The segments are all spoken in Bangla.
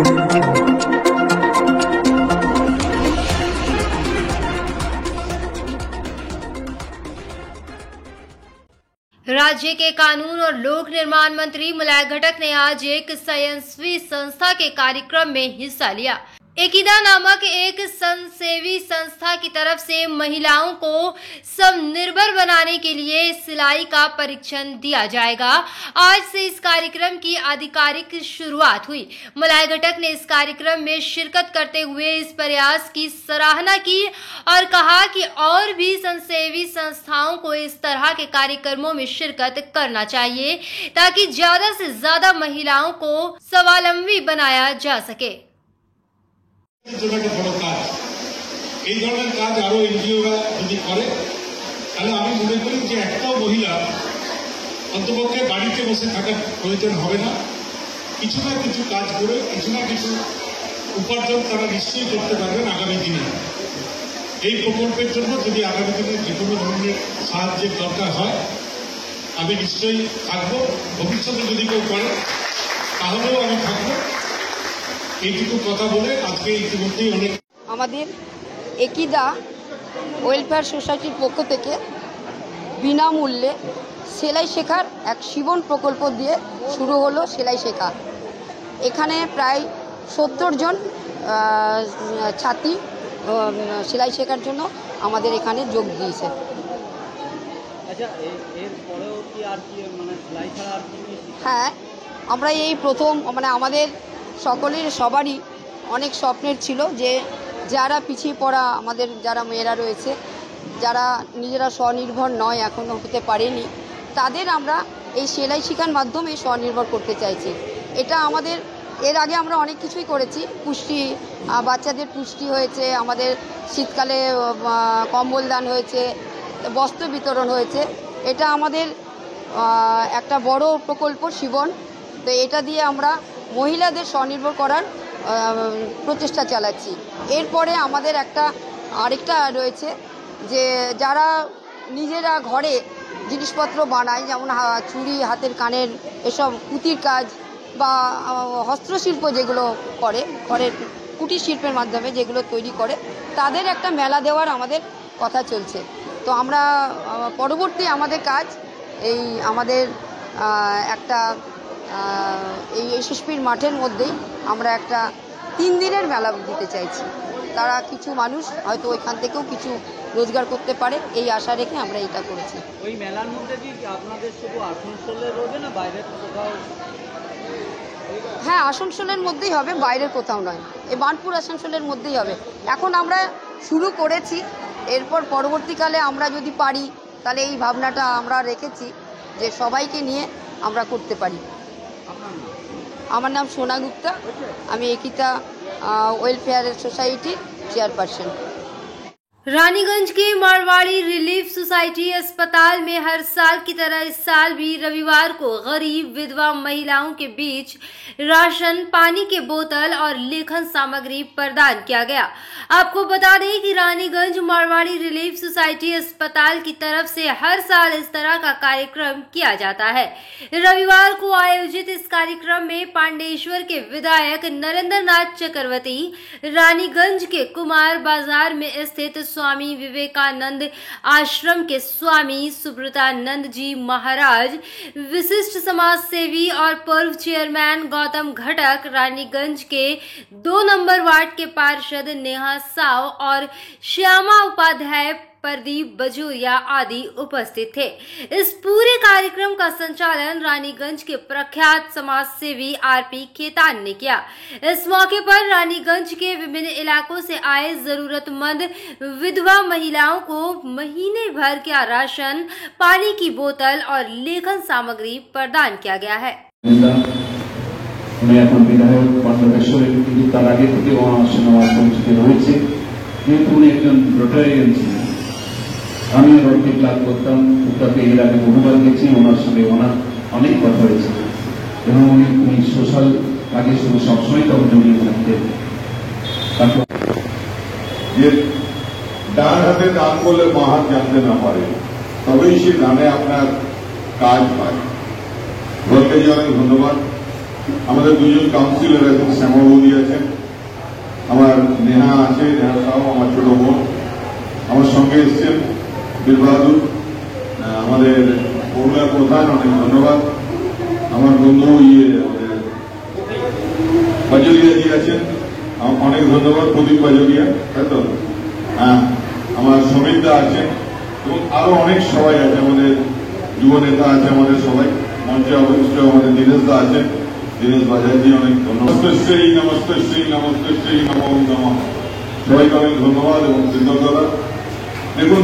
राज्य के कानून और लोक निर्माण मंत्री मलय घटक ने आज एक स्वयंसेवी संस्था के कार्यक्रम में हिस्सा लिया। एकिदा नामक एक स्वयंसेवी संस्था की तरफ से महिलाओं को स्वनिर्भर बनाने के लिए सिलाई का प्रशिक्षण दिया जाएगा। आज से इस कार्यक्रम की आधिकारिक शुरुआत हुई। मलय घटक ने इस कार्यक्रम में शिरकत करते हुए इस प्रयास की सराहना की और कहा कि और भी स्वयंसेवी संस्थाओं को इस तरह के कार्यक्रमों में शिरकत करना चाहिए ताकि ज्यादा से ज्यादा महिलाओं को स्वावलंबी बनाया जा सके। বড় কাজ এই ধরনের কাজ আরো এনজিওরা যদি করে তাহলে আমি মনে করি যে একটাও মহিলা অন্তপক্ষে বাড়িতে বসে থাকার প্রয়োজন হবে না। কিছু না কিছু কাজ করে কিছু না কিছু উপার্জন তারা নিশ্চয়ই করতে পারবেন আগামী দিনে। এই প্রকল্পের জন্য যদি আগামী দিনে যে কোনো ধরনের সাহায্যের দরকার হয় আমি নিশ্চয়ই থাকবো। ভবিষ্যতে যদি কেউ করে তাহলেও আমি থাকবো। এইটুকু কথা বলে আজকে ইতিমধ্যেই অনেক আমাদের একিদা ওয়েলফেয়ার সোসাইটির পক্ষ থেকে বিনামূল্যে সেলাই শেখার এক জীবন প্রকল্প দিয়ে শুরু হলো সেলাই শেখা। এখানে প্রায় 70 জন ছাত্রী সেলাই শেখার জন্য আমাদের এখানে যোগ দিয়েছে। আচ্ছা, এর পরেও কি আর কি মানে সেলাই ছাড়া আর কি? হ্যাঁ, আমরা এই প্রথম মানে আমাদের সকলের সবারই অনেক স্বপ্নের ছিল যে যারা পিছিয়ে পড়া আমাদের যারা মেয়েরা রয়েছে যারা নিজেরা স্বনির্ভর নয় এখনও হতে পারেনি তাদের আমরা এই সেলাই শেখার মাধ্যমে স্বনির্ভর করতে চাইছি। এটা আমাদের এর আগে আমরা অনেক কিছুই করেছি। পুষ্টি বাচ্চাদের পুষ্টি হয়েছে, আমাদের শীতকালে কম্বল দান হয়েছে, বস্ত্র বিতরণ হয়েছে। এটা আমাদের একটা বড় প্রকল্প জীবন। তো এটা দিয়ে আমরা মহিলাদের স্বনির্ভর করার প্রচেষ্টা চালাচ্ছি। এরপরে আমাদের আরেকটা রয়েছে যে যারা নিজেরা ঘরে জিনিসপত্র বানায়, যেমন চুড়ি, হাতের কানের, এসব পুঁতির কাজ বা হস্তশিল্প যেগুলো করে, ঘরের কুটির শিল্পের মাধ্যমে যেগুলো তৈরি করে, তাদের একটা মেলা দেওয়ার আমাদের কথা চলছে। তো আমরা পরবর্তী আমাদের কাজ এই আমাদের একটা এই এসএসপির মাঠের মধ্যেই আমরা একটা 3 দিনের মেলা দিতে চাইছি। তারা কিছু মানুষ হয়তো ওইখান থেকেও কিছু রোজগার করতে পারে এই আশা রেখে আমরা এটা করেছি। ওই মেলার মধ্যে কি আপনাদের শুধু আসানসোলের রোডে না বাইরের কোথাও? হ্যাঁ, আসানসোলের মধ্যেই হবে, বাইরের কোথাও নয়। এই বার্নপুর আসানসোলের মধ্যেই হবে। এখন আমরা শুরু করেছি, এরপর পরবর্তীকালে আমরা যদি পারি তাহলে এই ভাবনাটা আমরা রেখেছি যে সবাইকে নিয়ে আমরা করতে পারি। আমার নাম সোনা গুপ্তা, আমি একিতা ওয়েলফেয়ার सोसाइटी चेयरपर्सन। रानीगंज के मारवाड़ी रिलीफ सोसाइटी अस्पताल में हर साल की तरह इस साल भी रविवार को गरीब विधवा महिलाओं के बीच राशन, पानी के बोतल और लेखन सामग्री प्रदान किया गया। आपको बता दें कि रानीगंज मारवाड़ी रिलीफ सोसाइटी अस्पताल की तरफ से हर साल इस तरह का कार्यक्रम किया जाता है। रविवार को आयोजित इस कार्यक्रम में पांडेश्वर के विधायक नरेंद्र नाथ चक्रवर्ती, रानीगंज के कुमार बाजार में स्थित स्वामी विवेकानंद आश्रम के स्वामी सुब्रतानंद जी महाराज, विशिष्ट समाज सेवी और पूर्व चेयरमैन गौतम घटक, रानीगंज के 2 नंबर वार्ड के पार्षद नेहा साव और श्यामा उपाध्याय, प्रदीप बजोरिया आदि उपस्थित थे। इस पूरे कार्यक्रम का संचालन रानीगंज के प्रख्यात समाज सेवी आरपी खेतान ने किया। इस मौके पर रानीगंज के विभिन्न इलाकों से आए जरूरतमंद विधवा महिलाओं को महीने भर का राशन, पानी की बोतल और लेखन सामग्री प्रदान किया गया है। আমি রোডটি ক্লাব করতাম, উত্তরকে এর আগে বহুবার গেছি, ওনার সঙ্গে ওনার অনেক কথা হয়েছে এবং উনি সোশ্যাল কাজের সঙ্গে সবসময় তখন জড়িয়ে থাকতেন। যে ডান হাতে দান করলে মা হাত জানতে না পারে, তবেই সে দানে আপনার কাজ পায়। বলতে অনেক ধন্যবাদ। আমাদের দুজন কাউন্সিলর আছেন, শ্যামাবতী আছেন, আমার নেহা আছে, নেহা সাহ আমার ছোট বোন, আমার সঙ্গে এসছেন বীর বাহাদুর, আমাদের বগুড়ার প্রধান, অনেক ধন্যবাদ। আমার বন্ধু আমাদের বাজরিয়া জি আছেন, অনেক ধন্যবাদ, প্রদীপ বাজরিয়া, তাই তো? হ্যাঁ, আমার সমিতদা আছেন এবং আরো অনেক সবাই আছে, আমাদের যুব নেতা আছে, আমাদের সবাই মঞ্চে অবশিষ্ট আমাদের দীনেশ দা আছেন, দীনেশ বাজারজি, অনেক ধন্যবাদ। নমস্তে শ্রী নমো নমঃ। সবাইকে অনেক ধন্যবাদ এবং কৃতজ্ঞতা। দেখুন,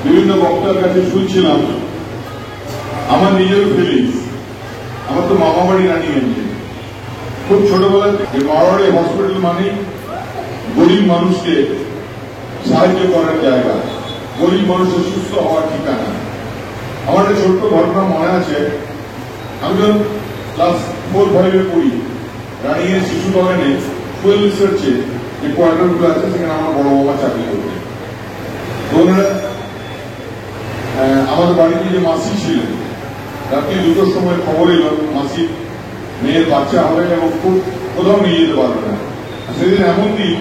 বিভিন্ন বক্তার কাছে শুনছিলাম, আমার নিজের ফিলিংস। আমার তো মামা বাড়ি রানীগঞ্জে, খুব ছোটবেলা থেকে মারোয়াড়ি হসপিটাল মানে গরিব মানুষকে সাহায্য করার জায়গা, গরিব মানুষের সুস্থ হওয়ার ঠিকানা। আমার একটা ছোট্ট ঘটনা মনে আছে, আমি যখন ক্লাস 4-5 পড়ি, রানীগঞ্জ শিশু বাগানে ফুয়েল রিসার্চে যে কোয়ার্টার গুলো আছে সেখানে আমার বড় বাবা চাকরি করতেন। আমাদের বাড়িতে যে মাসি ছিলেন, রাত্রি 2টোর সময় খবর এলো মাসি মেয়ের বাচ্চা হবে এবং খুব কোথাও নিয়ে যেতে পারবে না। সেদিন এমন দিন,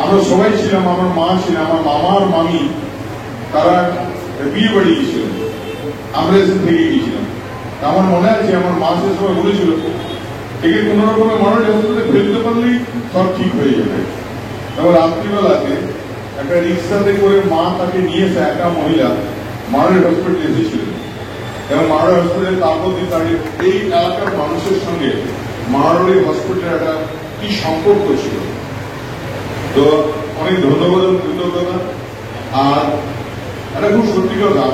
আমরা সবাই ছিলাম, আমার মা ছিলেন, আমার মামা আর মামি, তারা বিয়ে বাড়ি গিয়েছিলেন, আমরা এসে থেকে গিয়েছিলাম। আমার মনে আছে আমার মা সে সময় বলেছিল, একে কোন রকমের মানুষ হসপিটালে ফেলতে পারলেই সব ঠিক হয়ে যাবে। এবং রাত্রিবেলাতে একটা রিক্সাতে করে মা তাকে নিয়েছে, একা মহিলা মারের হসপিটালে এসেছিলেন এবং মারের হসপিটালে তারপর দিন দাঁড়িয়ে এই এলাকার মানুষের সঙ্গে মারোয়াড়ি হসপিটালের একটা কি সম্পর্ক ছিল। তো অনেক ধন্যবাদ এবং কৃতজ্ঞতা। আর একটা খুব সত্যি কথা,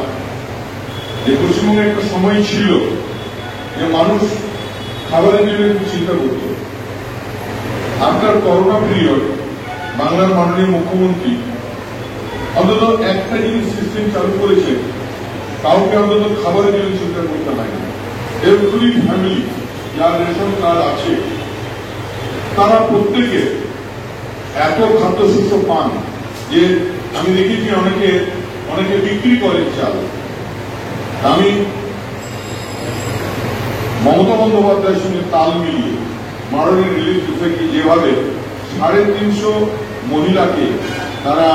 যে পশ্চিমবঙ্গে একটা সময় ছিল যে মানুষ খাবারের জন্য একটু চিন্তা করত। আপনার করোনা পিরিয়ড বাংলার মাননীয় মুখ্যমন্ত্রী অন্তত একটা জিনিস সিস্টেম চালু করেছে, কাউকে অন্তত খাবারের জন্য চিন্তা করতে হয় না। এভরি ফ্যামিলি যার রেশন কার্ড আছে তারা প্রত্যেকে এত খাদ্যশস্য পান যে আমি দেখেছি অনেকে বিক্রি করেন চাল। আমি মমতা বন্দ্যোপাধ্যায়ের সঙ্গে তাল মিলিয়ে মারোয়াড়ি রিলিফ সোসাইটি যেভাবে 350 মহিলাকে তারা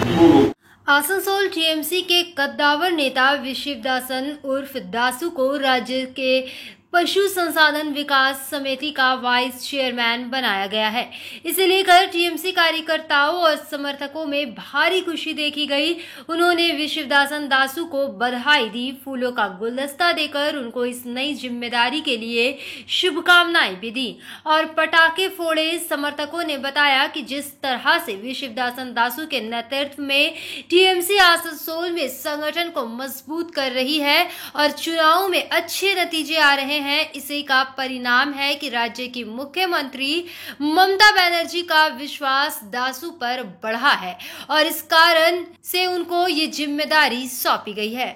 কি বলবো। आसनसोल टीएमसी के कद्दावर नेता विशिवदासन उर्फ दासू को राज्य के पशु संसाधन विकास समिति का वाइस चेयरमैन बनाया गया है। इसे लेकर टीएमसी कार्यकर्ताओं और समर्थकों में भारी खुशी देखी गई। उन्होंने विशिवदासन दासू को बधाई दी, फूलों का गुलदस्ता देकर उनको इस नई जिम्मेदारी के लिए शुभकामनाएं भी दी और पटाखे फोड़े। समर्थकों ने बताया कि जिस तरह से विशिवदासन दासू के नेतृत्व में टीएमसी आसनसोल में संगठन को मजबूत कर रही है और चुनाव में अच्छे नतीजे आ रहे हैं, इसी का परिणाम है कि राज्य की मुख्यमंत्री ममता बनर्जी का विश्वास दासू पर बढ़ा है और इस कारण से उनको ये जिम्मेदारी सौंपी गई है।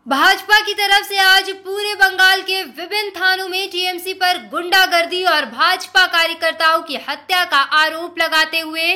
भाजपा की तरफ से आज पूरे बंगाल के विभिन्न थानों में टीएमसी पर गुंडागर्दी और भाजपा कार्यकर्ताओं की हत्या का आरोप लगाते हुए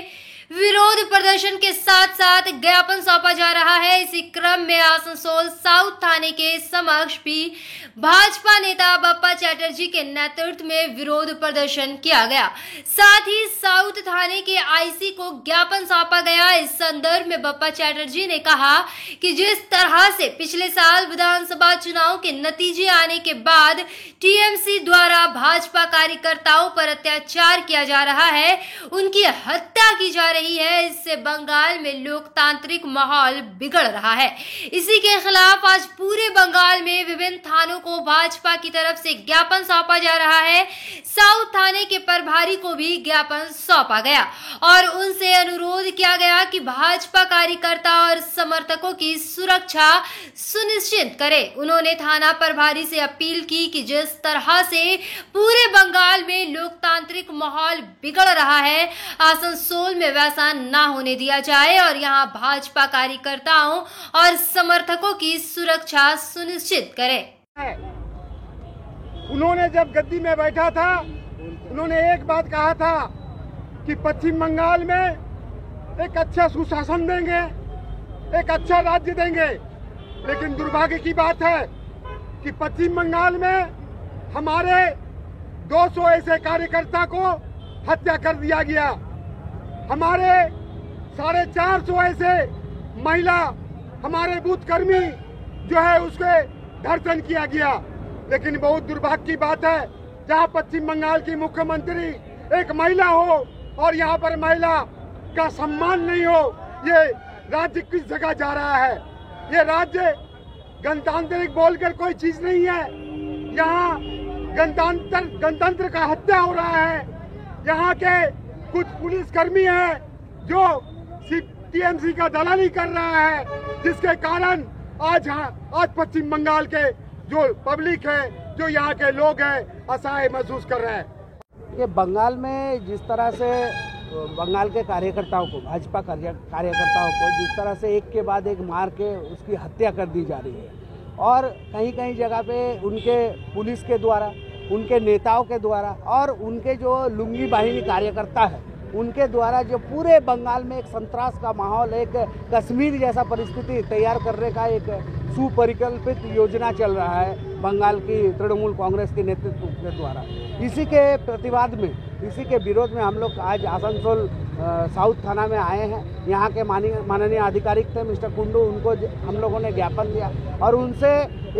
विरोध प्रदर्शन के साथ साथ ज्ञापन सौंपा जा रहा है। इसी क्रम में आसनसोल साउथ थाने के समक्ष भी भाजपा नेता बप्पा चैटर्जी के नेतृत्व में विरोध प्रदर्शन किया गया। साथ ही साउथ थाने के आईसी को ज्ञापन सौंपा गया। इस संदर्भ में बप्पा चैटर्जी ने कहा कि जिस तरह से पिछले साल विधानसभा चुनाव के नतीजे आने के बाद टीएमसी द्वारा भाजपा कार्यकर्ताओं पर अत्याचार किया जा रहा है, उनकी हत्या की जा रही है, इससे बंगाल में लोकतांत्रिक माहौल बिगड़ रहा है। इसी के खिलाफ आज पूरे बंगाल में विभिन्न थानों को भाजपा की तरफ से ज्ञापन सौंपा जा रहा है। साउथ थाने के प्रभारी को भी ज्ञापन सौंपा गया और उनसे अनुरोध किया गया कि भाजपा कार्यकर्ता और समर्थकों की सुरक्षा सुनिश्चित करे। उन्होंने थाना प्रभारी से अपील की कि जिस तरह से पूरे बंगाल में लोकतांत्रिक माहौल बिगड़ रहा है, आसनसोल में वैसा ना होने दिया जाए और यहां भाजपा कार्यकर्ताओं और समर्थकों की सुरक्षा सुनिश्चित करें। उन्होंने जब गद्दी में बैठा था, उन्होंने एक बात कहा था कि पश्चिम बंगाल में एक अच्छा सुशासन देंगे, एक अच्छा राज्य देंगे। लेकिन दुर्भाग्य की बात है कि पश्चिम बंगाल में हमारे 200 ऐसे कार्यकर्ता को हत्या कर दिया गया। हमारे 450 ऐसे महिला हमारे बूथ कर्मी जो है उसके धर्षण किया गया। लेकिन बहुत दुर्भाग्य की बात है, जहां पश्चिम बंगाल की मुख्यमंत्री एक महिला हो और यहां पर महिला का सम्मान नहीं हो, ये राज्य किस जगह जा रहा है? ये राज्य गणतांत्रिक बोलकर कोई चीज नहीं है। यहाँ गणतंत्र का हत्या हो रहा है। यहाँ के कुछ पुलिसकर्मी हैं जो टीएमसी का दलाली कर रहा है, जिसके कारण आज पश्चिम बंगाल के जो पब्लिक है, जो यहाँ के लोग हैं, असहाय महसूस कर रहे हैं। ये बंगाल में जिस तरह से बंगाल के कार्यकर्ताओं को, भाजपा कार्यकर्ताओं को जिस तरह से एक के बाद एक मार के उसकी हत्या कर दी जा रही है और कहीं कहीं जगह पे उनके पुलिस के द्वारा, उनके नेताओं के द्वारा और उनके जो लुंगी बाहिनी कार्यकर्ता है उनके द्वारा जो पूरे बंगाल में एक संत्रास का माहौल, एक कश्मीर जैसा परिस्थिति तैयार करने का एक सुपरिकल्पित योजना चल रहा है बंगाल की तृणमूल कांग्रेस के नेतृत्व के द्वारा। इसी के प्रतिवाद में, इसी के विरोध में हम लोग आज आसनसोल साउथ थाना में आए हैं। यहाँ के माननीय आधिकारिक थे मिस्टर कुंडू, उनको हम लोगों ने ज्ञापन दिया और उनसे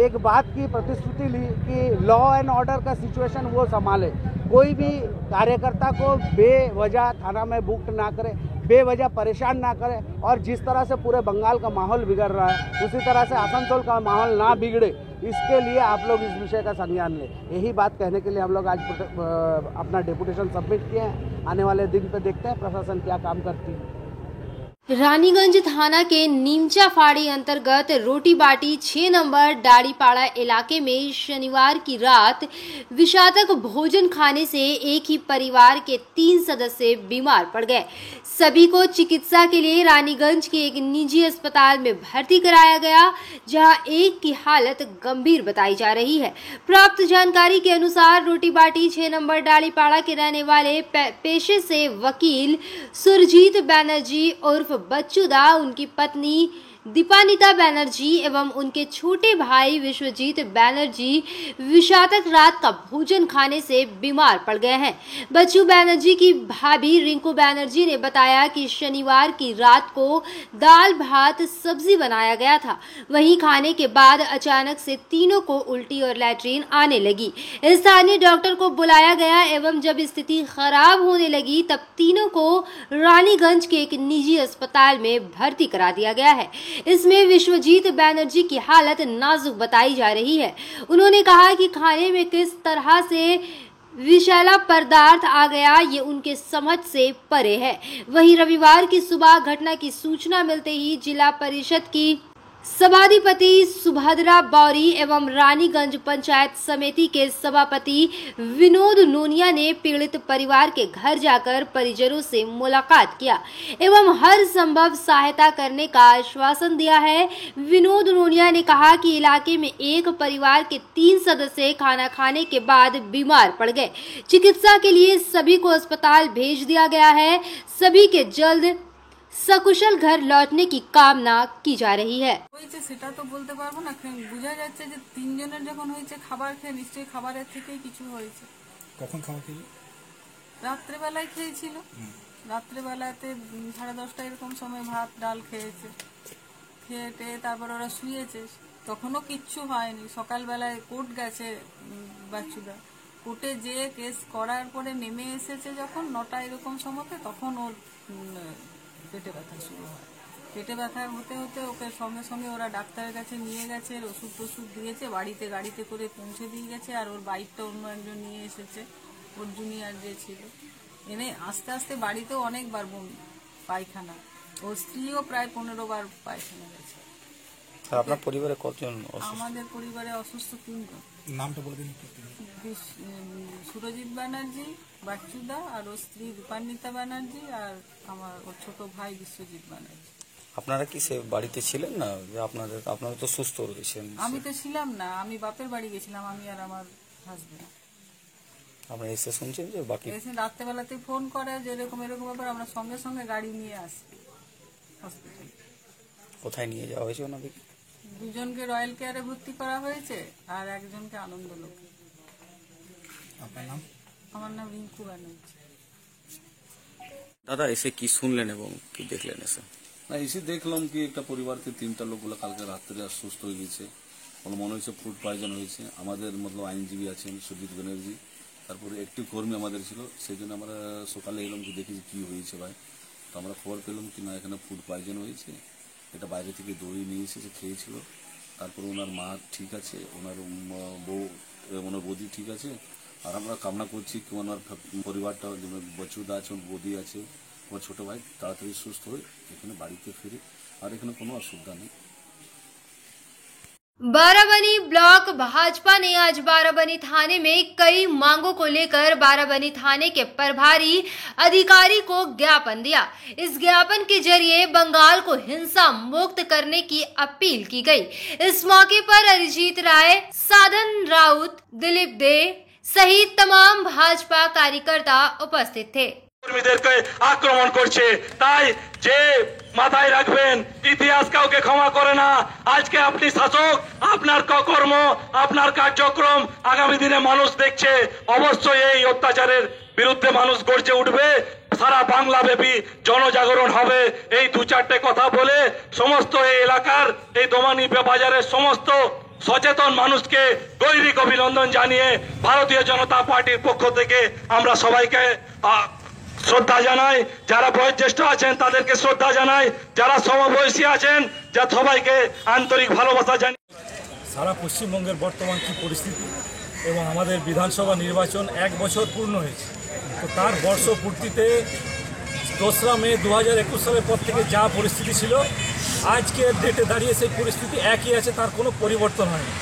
एक बात की प्रतिश्रुति ली कि लॉ एंड ऑर्डर का सिचुएशन वो संभाले, कोई भी कार्यकर्ता को बेवजह थाना में बुक ना करे, बेवजह परेशान ना करे और जिस तरह से पूरे बंगाल का माहौल बिगड़ रहा है उसी तरह से आसनसोल का माहौल ना बिगड़े, इसके लिए आप लोग इस विषय का संज्ञान लें। यही बात कहने के लिए हम लोग आज अपना डेपुटेशन सबमिट किए हैं। आने वाले दिन पे देखते हैं प्रशासन क्या काम करती है। रानीगंज थाना के नीमचा फाड़ी अंतर्गत रोटी बाटी 6 नंबर डाड़ीपाड़ा इलाके में शनिवार की रात विषाक्त भोजन खाने से एक ही परिवार के 3 सदस्य बीमार पड़ गए। सभी को चिकित्सा के लिए रानीगंज के एक निजी अस्पताल में भर्ती कराया गया, जहां एक की हालत गंभीर बताई जा रही है। प्राप्त जानकारी के अनुसार रोटी बाटी 6 नंबर डाड़ीपाड़ा के रहने वाले पेशे से वकील सुरजीत बैनर्जी उर्फ बच्चू दा, उनकी पत्नी दीपानिता बैनर्जी एवं उनके छोटे भाई विश्वजीत बैनर्जी विषाक्त रात का भोजन खाने से बीमार पड़ गए हैं। बच्चू बैनर्जी की भाभी रिंकू बैनर्जी ने बताया कि शनिवार की रात को दाल भात सब्जी बनाया गया था। वहीं खाने के बाद अचानक से तीनों को उल्टी और लैट्रिन आने लगी। स्थानीय डॉक्टर को बुलाया गया एवं जब स्थिति खराब होने लगी तब तीनों को रानीगंज के एक निजी अस्पताल में भर्ती करा दिया गया है। इसमें विश्वजीत बैनर्जी की हालत नाजुक बताई जा रही है। उन्होंने कहा कि खाने में किस तरह से विषैला पदार्थ आ गया ये उनके समझ से परे है। वहीं रविवार की सुबह घटना की सूचना मिलते ही जिला परिषद की सभाधिपति सुभद्रा बौरी एवं रानीगंज पंचायत समिति के सभापति विनोद नोनिया ने पीड़ित परिवार के घर जाकर परिजनों से मुलाकात किया एवं हर संभव सहायता करने का आश्वासन दिया है। विनोद नोनिया ने कहा कि इलाके में एक परिवार के 3 सदस्य खाना खाने के बाद बीमार पड़ गए। चिकित्सा के लिए सभी को अस्पताल भेज दिया गया है। सभी के जल्द सकुशल घर लौटने की कामना की जा रही है। সেটা তো বলতে পারবো না, বোঝা যাচ্ছে যে 3 জনের যখন হয়েছে খাবার খেয়ে নিশ্চয়ই খাবারের থেকেই কিছু হয়েছে। কখন খাওয়া খেয়ে? রাত্রে বেলায় খেয়েছিল, রাত্রে বেলাতে 10:30 এরকম সময় ভাত ডাল খেয়েছে, খেয়ে তারপর ওরা শুয়েছে, তখনও কিচ্ছু হয়নি। সকালবেলায় কোর্ট গেছে বাচ্চুদা, কোর্টে যে কেস করার পরে নেমে এসেছে যখন 9টা এরকম সময়তে তখন ওর পেটে ব্যথা শুরু হয়। পেটে ব্যথা হতে হতে ওকে সঙ্গে সঙ্গে ওরা ডাক্তারের কাছে নিয়ে গেছে, ওষুধ টষুধ দিয়েছে, গাড়িতে করে পৌঁছে দিয়ে গেছে। আর ওর বাইকটা অন্য একজন নিয়ে এসেছে, ওর জুনিয়র যে ছিল, এনে আস্তে আস্তে বাড়িতেও অনেকবার বমি পায়খানা, ওর স্ত্রীও প্রায় 15 বার পায়খানা গেছে। আপনার পরিবারে কতজন? আমাদের পরিবারে অসুস্থ 3 জন। নামটা বলে দিন। সুরজিৎ ব্যানার্জি, বাচ্চুদা আর ওর স্ত্রী দীপানিতা ব্যানার্জি আর আমার ওর ছোট ভাই বিশ্বজিৎ ব্যানার্জি। আপনারা কি সে বাড়িতে ছিলেন না? আপনারা তো সুস্থ রয়েছেন। আমি তো ছিলাম না, আমি বাপের বাড়ি গেছিলাম, আমি আর আমার হাজবেন্ড। আপনারা এসে শুনছেন যে বাকি এসে রাত্রেবেলাতে ফোন করে যে এরকম ব্যাপার, আমরা সঙ্গে সঙ্গে গাড়ি নিয়ে আসি হসপিটালে। কোথায় নিয়ে যাওয়া হয়েছে ওনাদের? 2 জনকে রয়্যাল কেয়ারে ভর্তি করা হয়েছে আর 1 জনকে আনন্দলোকে। আপনার নাম? আমার নাম রিঙ্কু ব্যানার্জি। দাদা এসে কি শুনলেন এবং কি দেখলেন? না, এসে দেখলাম কি একটা পরিবারকে 3টা লোকগুলো কালকে রাত্রে অসুস্থ হয়ে গেছে, মনে হয়েছে ফুড পয়জন হয়েছে। আমাদের মতলব আইনজীবী আছেন সুজিত ব্যানার্জি, তারপরে একটি কর্মী আমাদের ছিল, সেই জন্য আমরা সকালে এলাম কি দেখি কি হয়েছে ভাই। তো আমরা খবর পেলাম কি না এখানে ফুড পয়জন হয়েছে, এটা বাইরে থেকে দই নিয়ে এসেছে, খেয়েছিল। তারপরে ওনার মা ঠিক আছে, ওনার বৌদি ঠিক আছে। আর আমরা কামনা করছি কি ওনার পরিবারটা, বচুদা আছে, বৌদি আছে, ওর ছোট ভাই তাড়াতাড়ি সুস্থ হয়ে এখানে বাড়িতে ফিরে, আর এখানে কোনো অসুবিধা নেই। बाराबनी ब्लॉक भाजपा ने आज बाराबनी थाने में कई मांगों को लेकर बाराबनी थाने के प्रभारी अधिकारी को ज्ञापन दिया। इस ज्ञापन के जरिए बंगाल को हिंसा मुक्त करने की अपील की गई। इस मौके पर अरिजीत राय, साधन राउत, दिलीप दे सहित तमाम भाजपा कार्यकर्ता उपस्थित थे। কর্মীদেরকে আক্রমণ করছে, তাই যে মাথায় রাখবেন ইতিহাস কাউকে ক্ষমা করে না। আজকে আপনি শাসক, আপনার কর্ম, আপনার কার্যক্রম আগামী দিনে মানুষ দেখছে। অবশ্যই এই অত্যাচারের বিরুদ্ধে মানুষ গর্জে উঠবে, সারা বাংলা ব্যাপী জনজাগরণ হবে। এই 2-4টে কথা বলে সমস্ত এই এলাকার, এই দোমানি বাজারের সমস্ত সচেতন মানুষকে গৈরিক অভিনন্দন জানিয়ে ভারতীয় জনতা পার্টির পক্ষ থেকে আমরা সবাইকে শ্রদ্ধা জানাই। যারা বয়োজ্যেষ্ঠ আছেন তাদেরকে শ্রদ্ধা জানাই, যারা সমবয়সী আছেন সবাইকে আন্তরিক ভালোবাসা জানাই। সারা পশ্চিমবঙ্গের বর্তমান কি পরিস্থিতি এবং আমাদের বিধানসভা নির্বাচন 1 বছর পূর্ণ হয়েছে, তো তার বর্ষপূর্তিতে 2রা মে 2021 সালের পর থেকে যা পরিস্থিতি ছিল আজকের ডেটে দাঁড়িয়ে সেই পরিস্থিতি একই আছে, তার কোনো পরিবর্তন হয়নি।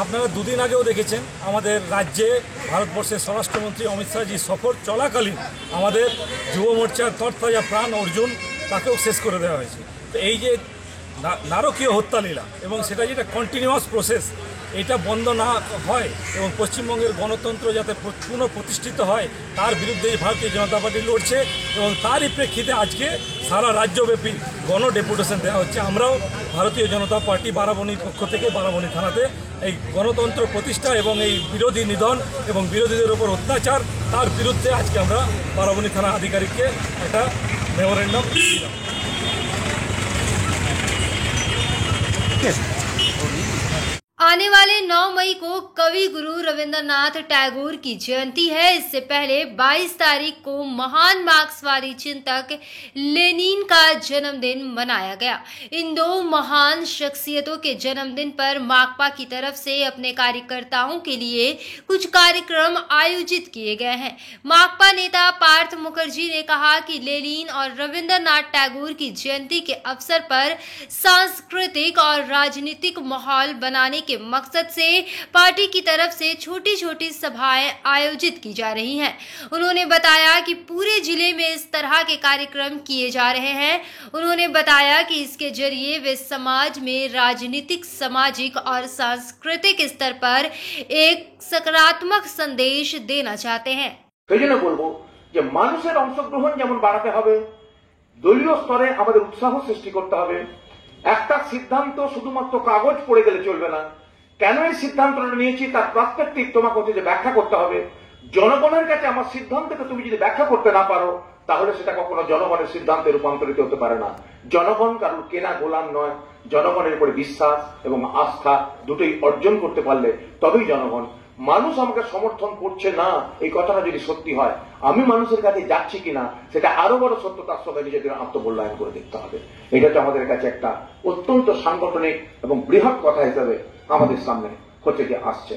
আপনারা 2 দিন আগেও দেখেছেন আমাদের রাজ্যে ভারতবর্ষের স্বরাষ্ট্রমন্ত্রী অমিত শাহজি সফর চলাকালীন আমাদের যুব মোর্চার তরতাজা প্রাণ অর্জুন তাকেও শেষ করে দেওয়া হয়েছে। তো এই যে নারকীয় হত্যালীলা এবং সেটা যেটা কন্টিনিউয়াস প্রসেস, এটা বন্ধ না হয় এবং পশ্চিমবঙ্গের গণতন্ত্র যাতে পুনঃপ্রতিষ্ঠিত হয় তার বিরুদ্ধে ভারতীয় জনতা পার্টি লড়ছে এবং তারই প্রেক্ষিতে আজকে সারা রাজ্যব্যাপী গণডেপুটেশন দেওয়া হচ্ছে। আমরাও ভারতীয় জনতা পার্টি বারাবণীর পক্ষ থেকে বারাবণী থানাতে এই গণতন্ত্র প্রতিষ্ঠা এবং এই বিরোধী নিধন এবং বিরোধীদের ওপর অত্যাচার তার বিরুদ্ধে আজকে আমরা বারাবণী থানা আধিকারিককে একটা মেমোরেন্ডাম দিলাম। आने वाले 9 मई को कवि गुरु रविंद्रनाथ टैगोर की जयंती है। इससे पहले 22 तारीख को महान मार्क्सवादी चिंतक लेनिन का जन्मदिन मनाया गया। इन दो महान शख्सियतों के जन्मदिन पर माकपा की तरफ से अपने कार्यकर्ताओं के लिए कुछ कार्यक्रम आयोजित किए गए हैं। माकपा नेता पार्थ मुखर्जी ने कहा कि लेनिन और रविंद्रनाथ टैगोर की जयंती के अवसर पर सांस्कृतिक और राजनीतिक माहौल बनाने के मकसद से पार्टी की तरफ से छोटी छोटी सभाएं आयोजित की जा रही हैं। उन्होंने बताया कि पूरे जिले में इस तरह के कार्यक्रम किए जा रहे हैं। उन्होंने बताया कि इसके जरिए वे समाज में राजनीतिक, सामाजिक और सांस्कृतिक स्तर पर एक सकारात्मक संदेश देना चाहते हैं। সেজন্য বলবো যে মানুষের অংশগ্রহণ যেমন বাড়াতে হবে, দলীয় স্তরে আমাদের উৎসাহ সৃষ্টি করতে হবে। একটা সিদ্ধান্ত শুধুমাত্র কাগজ পড়ে গেলে চলবে না। কেন এই সিদ্ধান্তটা নিয়েছি তার পার্সপেক্টিভ তোমাকে হচ্ছে যে ব্যাখ্যা করতে হবে। জনগণের কাছে আমার সিদ্ধান্তকে তুমি যদি ব্যাখ্যা করতে না পারো তাহলে সেটা কখনো জনগণের সিদ্ধান্তে রূপান্তরিত হতে পারে না। জনগণ কারোর কেনা গোলাম নয়। জনগণের উপরে বিশ্বাস এবং আস্থা দুটোই অর্জন করতে পারলে তবেই জনগণ। মানুষ আমাকে সমর্থন করছে না এই কথাটা যদি সত্যি হয়, আমি মানুষের কাছে যাচ্ছি কিনা সেটা আরো বড় সত্যতার সঙ্গে নিজেদের আত্মমূল্যায়ন করে দেখতে হবে। এটা তো আমাদের কাছে একটা অত্যন্ত সাংগঠনিক এবং বৃহৎ কথা হিসেবে আমাদের সামনে হচ্ছে যে আসছে।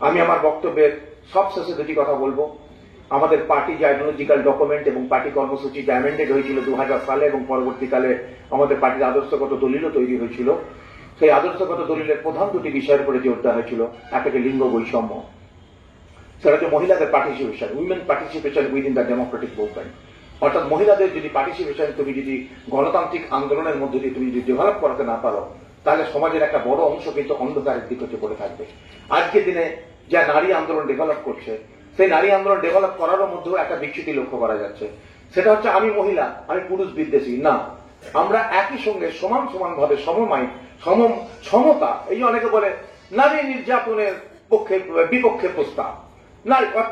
আমি আমার বক্তব্যের সবশেষে দুটি কথা বলবো। আমাদের পার্টি যে আইডিওলজিক্যাল ডকুমেন্ট এবং পার্টি কর্মসূচি যে অ্যামেন্ডেড হয়েছিল 2000 সালে এবং পরবর্তীকালে আমাদের পার্টির আদর্শগত দলিলও তৈরি হয়েছিল, সেই আদর্শগত দলিলের প্রধান দুটি বিষয়ের উপরে জোর দেওয়া হয়েছিল। একটা যে লিঙ্গ বৈষম্য, সেটা হচ্ছে মহিলাদের participation, women participation within the Democratic movement. অর্থাৎ মহিলাদের যদি পার্টিসিপেশন তুমি যদি গণতান্ত্রিক আন্দোলনের মধ্যে দিয়ে তুমি যদি ডেভেলপ করাতে না পারো তাহলে সমাজের একটা বড় অংশ কিন্তু অন্ধকারের দিক হচ্ছে পড়ে থাকবে। আজকের দিনে যা নারী আন্দোলন ডেভেলপ করছে, সেই নারী আন্দোলন ডেভেলপ করারও মধ্যেও একটা বিচ্যুতি লক্ষ্য করা যাচ্ছে। সেটা হচ্ছে আমি মহিলা, আমি পুরুষ বিদ্বেষী না। আমরা একই সঙ্গে সমান সমান ভাবে সমতা, এই যে অনেকে বলে নারী নির্যাতনের পক্ষে বিপক্ষে প্রস্তাব,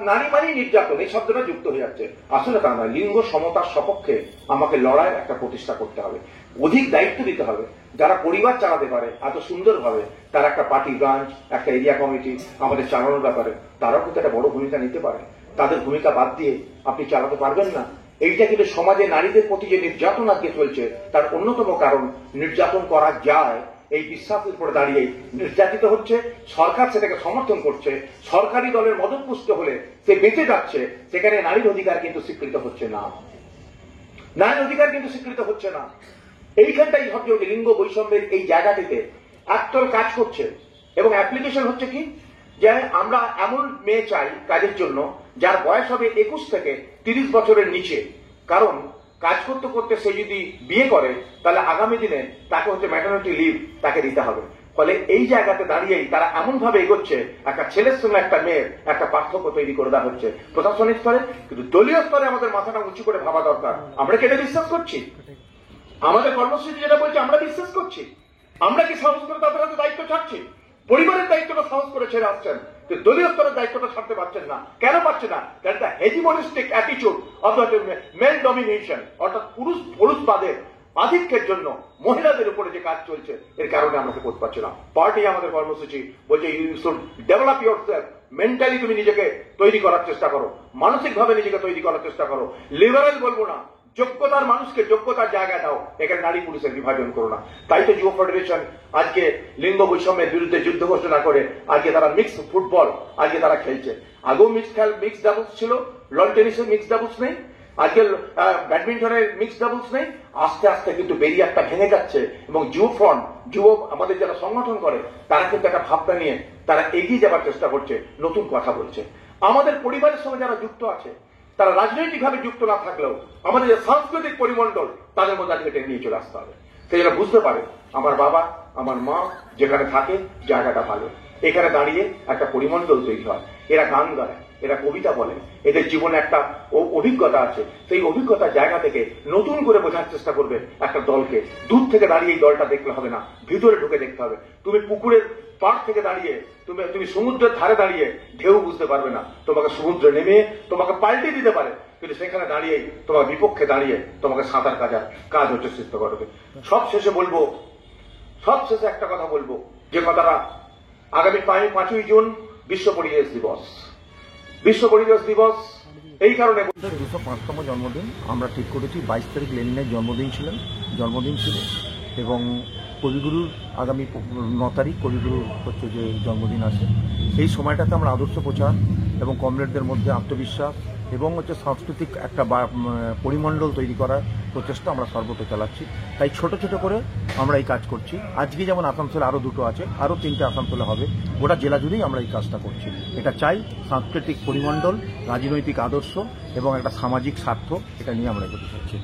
নারী মানেই নির্যাতন, এই শব্দটা যুক্ত হয়ে যাচ্ছে। আসলে তা নয়, লিঙ্গ সমতার সপক্ষে আমাকে লড়াইয়ের একটা প্রতিষ্ঠা করতে হবে, অধিক দায়িত্ব দিতে হবে। যারা পরিবার চালাতে পারে এত সুন্দরভাবে, তারা একটা পার্টি ব্রাঞ্চ, একটা এরিয়া কমিটি আমাদের চালানোর ব্যাপারে তারাও কিন্তু একটা বড় ভূমিকা নিতে পারে। তাদের ভূমিকা বাদ দিয়ে আপনি চালাতে পারবেন না। এইটা কিন্তু সমাজে নারীদের প্রতি যে নির্যাতন আজকে চলছে তার অন্যতম কারণ। নির্যাতন করা যায় এই বিশ্বাসের উপরে দাঁড়িয়ে নির্যাতিত হচ্ছে, সরকার সেটাকে সমর্থন করছে। সরকারি দলের মদতপুষ্ট হলে সে বেঁচে যাচ্ছে, সেখানে নারীর অধিকার কিন্তু স্বীকৃত হচ্ছে না। নারীর অধিকার কিন্তু স্বীকৃত হচ্ছে না। এইখানটাই ভাবছে লিঙ্গ বৈষম্যের এই জায়গাটিতে একদল কাজ করছে এবং অ্যাপ্লিকেশন হচ্ছে কি, যে আমরা এমন মেয়ে চাই কাজের জন্য যার বয়স হবে 21 থেকে 30 বছরের নিচে। কারণ কাজ করতে করতে সে যদি বিয়ে করে তাহলে আগামী দিনে তাকে হচ্ছে ম্যাটারনিটি লিভ তাকে দিতে হবে। ফলে এই জায়গাতে দাঁড়িয়েই তারা এমন ভাবে এগোচ্ছে, একটা ছেলের সঙ্গে একটা মেয়ের একটা পার্থক্য তৈরি করে দেওয়া হচ্ছে প্রশাসনিক স্তরে। কিন্তু দলীয় স্তরে আমাদের মাথাটা উঁচু করে ভাবা দরকার। আমরা কি এটা বিশ্বাস করছি? আমাদের কর্মসূচি যেটা বলছে আমরা বিশ্বাস করছি? আমরা কি সাহস করে তাদের হাতে দায়িত্ব ছাড়ছি? পরিবারের দায়িত্বটা সাহস করে ছেড়ে আসছেন, দলীয় স্তরের দায়িত্বটা ছাড়তে পারছেন না। কেন পারছে না? কারণ the hegemonistic attitude of the male domination, অর্থাৎ পুরুষবাদের আধিক্যের জন্য মহিলাদের উপরে যে কাজ চলছে, এর কারণে আমরা করতে পারছি না। পার্টি আমাদের কর্মসূচি বলছে you should develop yourself, mentally তুমি নিজেকে তৈরি করার চেষ্টা করো, মানসিকভাবে নিজেকে তৈরি করার চেষ্টা করো। লিবারেল বলবো না, যোগ্যতার মানুষকে যোগ্যতার জায়গা দাও, এখানে নারী পুরুষের বিভাজন করো না। তাই তো যুব ফেডারেশন আজকে লিঙ্গ বৈষম্যের বিরুদ্ধে যুদ্ধ ঘোষণা করে আজকে তারা মিক্স ফুটবল আজকে তারা খেলছে। আগেও মিক্স ডাবলস ছিল, লন টেনিসের মিক্স ডাবলস নেই, আজকে ব্যাডমিন্টনের মিক্স ডাবলস নেই। আস্তে আস্তে কিন্তু ব্যারিয়ারটা ভেঙে যাচ্ছে এবং যুব ফ্রন্ট, যুব আমাদের যারা সংগঠন করে তারা কিন্তু একটা ভাবনা নিয়ে তারা এগিয়ে যাবার চেষ্টা করছে, নতুন কথা বলছে। আমাদের পরিবারের সঙ্গে যারা যুক্ত আছে, তারা রাজনৈতিকভাবে যুক্ত না থাকলেও আমাদের যে সাংস্কৃতিক পরিমণ্ডল তাদের মধ্যে আজকে টেনে নিয়ে চলে আসতে হবে। সে যেন বুঝতে পারে আমার বাবা আমার মা যেখানে থাকে জায়গাটা ভালো, এখানে দাঁড়িয়ে একটা পরিমণ্ডল তৈরি হয়। এরা গান গায়, এরা কবিতা বলে, এদের জীবনে একটা অভিজ্ঞতা আছে। সেই অভিজ্ঞতার জায়গা থেকে নতুন করে বোঝার চেষ্টা করবে একটা দলকে। দূর থেকে দাঁড়িয়ে এই দলটা দেখলে হবে না, ভিতরে ঢুকে দেখতে হবে। তুমি পুকুরের পাড় থেকে দাঁড়িয়ে, তুমি সমুদ্রের ধারে দাঁড়িয়ে ঢেউ বুঝতে পারবে না। তোমাকে সমুদ্রে নেমে তোমাকে পাল্টে দিতে পারে, কিন্তু সেখানে দাঁড়িয়ে তোমার বিপক্ষে দাঁড়িয়ে তোমাকে সাঁতার কাজ হচ্ছে সিদ্ধ করবে। সব শেষে একটা কথা বলবো, যে কথাটা আগামী 5ই জুন বিশ্ব পরিবেশ দিবস। বিশ্ব পরিবেশ দিবস এই কারণে 205তম জন্মদিন আমরা ঠিক করেছি। 22 তারিখ লেনিনের জন্মদিন ছিল এবং কবিগুরুর আগামী 9 তারিখ কবিগুরুর হচ্ছে যে জন্মদিন আছে। এই সময়টাতে আমরা আদর্শ প্রচার এবং কমরেডদের মধ্যে আত্মবিশ্বাস এবং হচ্ছে সাংস্কৃতিক একটা পরিমণ্ডল তৈরি করার প্রচেষ্টা আমরা সর্বত্র চালাচ্ছি। তাই ছোট ছোট করে আমরা এই কাজ করছি। আজকে যেমন আসানসোলে আরও 2টো আছে, আরও 3টে আসানসোলে হবে। গোটা জেলা জুড়েই আমরা এই কাজটা করছি। এটা চাই সাংস্কৃতিক পরিমণ্ডল, রাজনৈতিক আদর্শ এবং একটা সামাজিক স্বার্থ, এটা নিয়ে আমরা এগোতে চাচ্ছি।